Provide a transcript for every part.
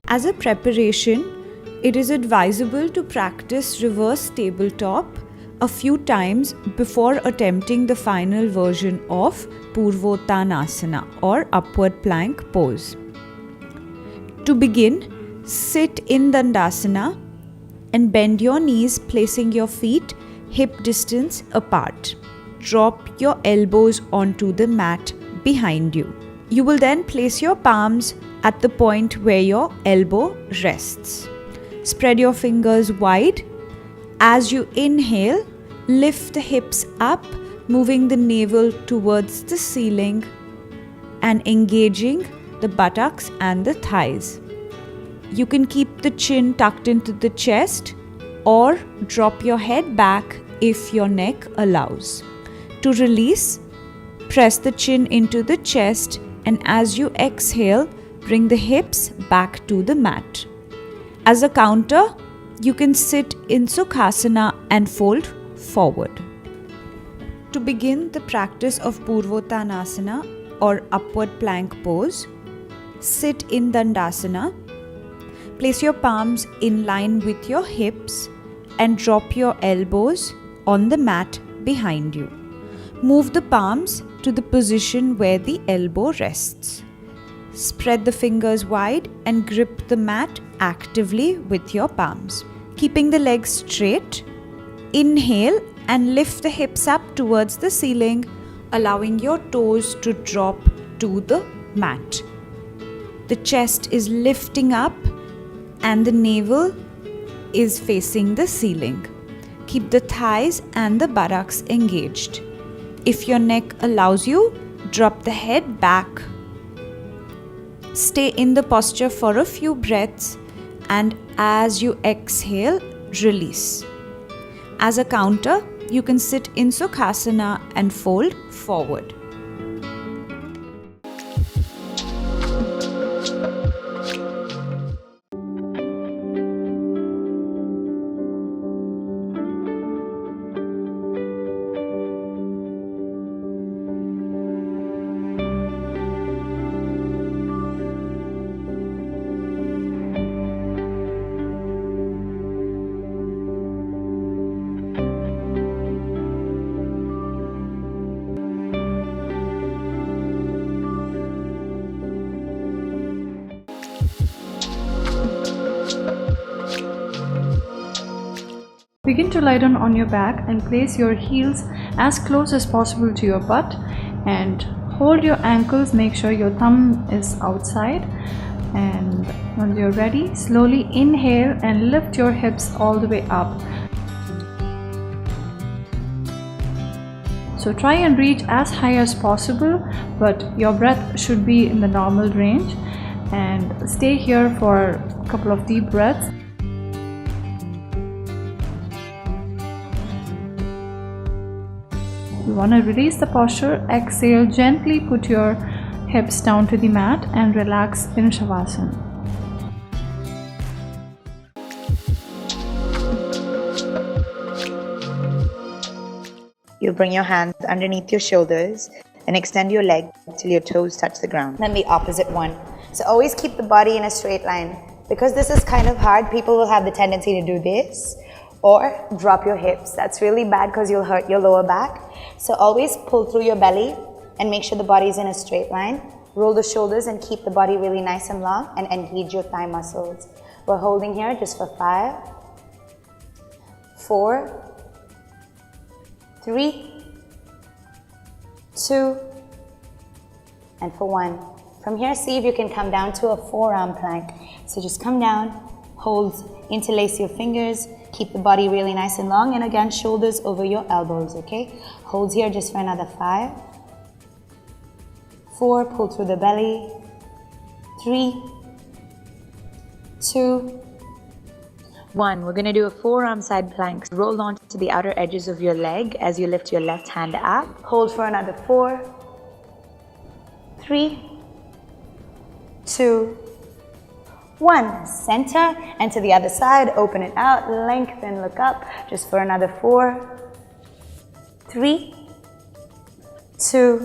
As a preparation, it is advisable to practice reverse tabletop a few times before attempting the final version of Purvottanasana or upward plank pose. To begin, sit in Dandasana and bend your knees, placing your feet hip distance apart. Drop your elbows onto the mat behind you. You will then place your palms at the point where your elbow rests. Spread your fingers wide. As you inhale, lift the hips up, moving the navel towards the ceiling and engaging the buttocks and the thighs. You can keep the chin tucked into the chest or drop your head back if your neck allows. To release, press the chin into the chest, and as you exhale, bring the hips back to the mat. As a counter, you can sit in Sukhasana and fold forward. To begin the practice of Purvottanasana or upward plank pose, sit in Dandasana. Place your palms in line with your hips and drop your elbows on the mat behind you. Move the palms to the position where the elbow rests. Spread the fingers wide and grip the mat actively with your palms. Keeping the legs straight, inhale and lift the hips up towards the ceiling, allowing your toes to drop to the mat. The chest is lifting up and the navel is facing the ceiling. Keep the thighs and the buttocks engaged. If your neck allows you, drop the head back. Stay in the posture for a few breaths, and as you exhale, release. As a counter, you can sit in Sukhasana and fold forward. Begin to lie down on your back and place your heels as close as possible to your butt and hold your ankles. Make sure your thumb is outside, and when you're ready, slowly inhale and lift your hips all the way up. So try and reach as high as possible, but your breath should be in the normal range, and stay here for a couple of deep breaths. You want to release the posture, exhale, gently put your hips down to the mat and relax in Shavasana. You bring your hands underneath your shoulders and extend your leg till your toes touch the ground. Then the opposite one. So always keep the body in a straight line. Because this is kind of hard, people will have the tendency to do this or drop your hips. That's really bad because you'll hurt your lower back. So always pull through your belly and make sure the body is in a straight line. Roll the shoulders and keep the body really nice and long and engage your thigh muscles. We're holding here just for 5, 4, 3, 2, and for 1. From here, see if you can come down to a forearm plank. So just come down, hold, interlace your fingers, keep the body really nice and long, and again, shoulders over your elbows, okay? Hold here just for another 5, 4, pull through the belly, 3, 2, 1. We're going to do a forearm side plank. Roll onto the outer edges of your leg as you lift your left hand up. Hold for another 4, 3, 2, 1, center, and to the other side, open it out, lengthen, look up, just for another 4, 3, 2,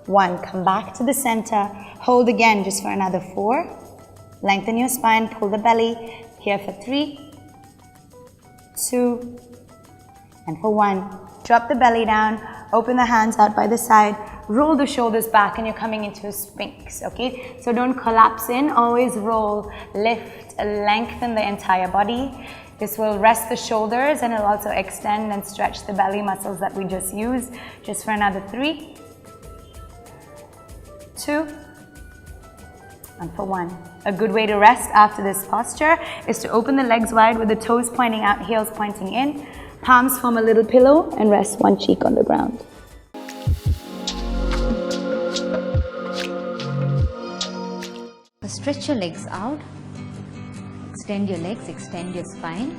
1. Come back to the center, hold again just for another 4, lengthen your spine, pull the belly, here for 3, 2, and for 1. Drop the belly down, open the hands out by the side, roll the shoulders back, and you're coming into a Sphinx, okay? So don't collapse in, always roll, lift, lengthen the entire body. This will rest the shoulders and it'll also extend and stretch the belly muscles that we just used. Just for another 3, 2, and for 1. A good way to rest after this posture is to open the legs wide with the toes pointing out, heels pointing in. Palms form a little pillow and rest one cheek on the ground. Stretch your legs out, extend your legs, extend your spine,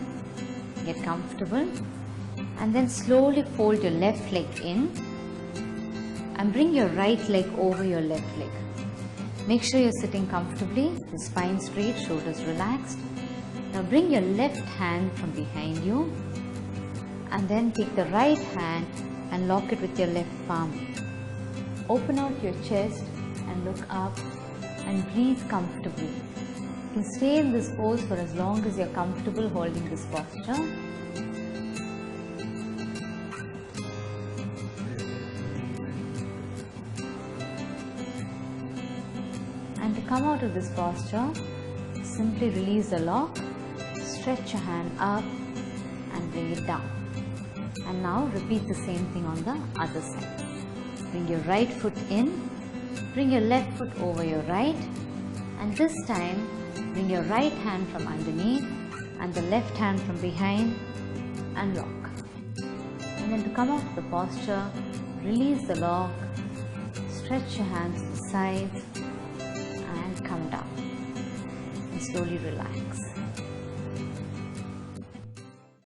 get comfortable, and then slowly fold your left leg in and bring your right leg over your left leg. Make sure you're sitting comfortably, the spine straight, shoulders relaxed. Now bring your left hand from behind you and then take the right hand and lock it with your left palm. Open out your chest and look up and breathe comfortably. You can stay in this pose for as long as you're comfortable holding this posture. And to come out of this posture, simply release the lock, stretch your hand up and bring it down. And now repeat the same thing on the other side. Bring your right foot in, bring your left foot over your right, and this time bring your right hand from underneath and the left hand from behind and lock. And then to come out of the posture, release the lock, stretch your hands to the sides and come down and slowly relax.